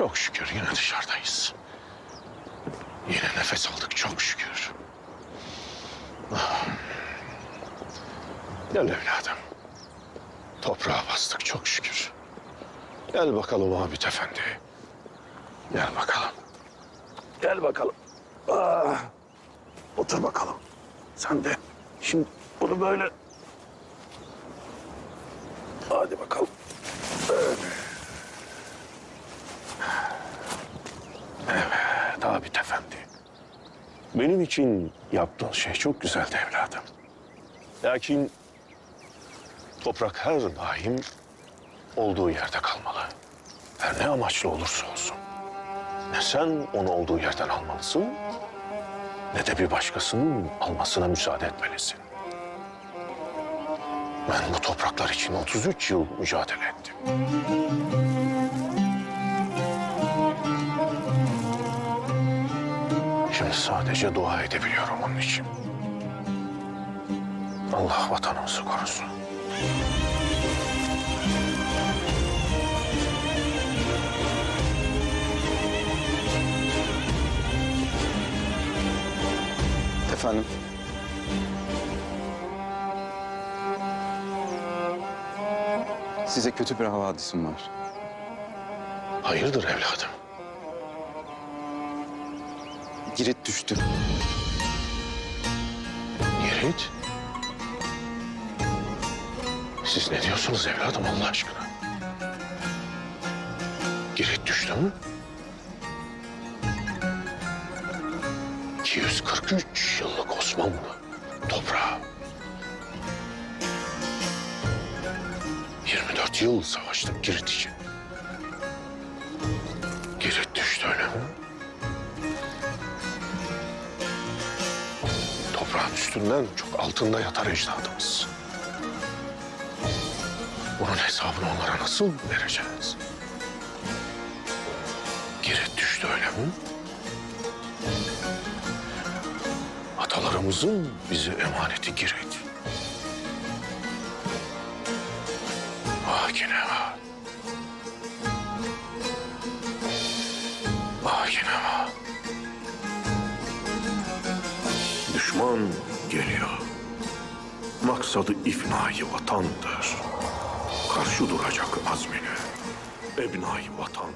Çok şükür yine dışarıdayız. Yine nefes aldık çok şükür. Ah. Gel evladım. Toprağa bastık çok şükür. Gel bakalım Abid Efendi. Gel bakalım. Gel bakalım. Ah. Otur bakalım. Sen de şimdi bunu böyle... Hadi bakalım. Evet Abid Efendi. Benim için yaptığın şey çok güzeldi evladım. Lakin toprak her daim olduğu yerde kalmalı. Her ne amaçlı olursa olsun. Ne sen onu olduğu yerden almalısın, ne de bir başkasının almasına müsaade etmelisin. Ben bu topraklar için 33 yıl mücadele ettim. Şimdi sadece dua edebiliyorum onun için. Allah vatanımızı korusun. Efendim? Size kötü bir havadisim var. Hayırdır evladım? Girit düştü. Girit? Siz ne diyorsunuz evladım Allah aşkına? Girit düştü mü? 243 yıllık Osmanlı toprağı. 24 yıl savaştık Girit için. Girit düştü öyle mi? Toprağın üstünden çok altında yatar ecdadımız. Bunun hesabını onlara nasıl vereceğiz? Girit düştü öyle mi? Atalarımızın bize emaneti Girit. Ah yine ah. Ah yine ah. Düşman geliyor. Maksadı ifnayı vatandır. Karşı duracak azmine ebnayı vatan.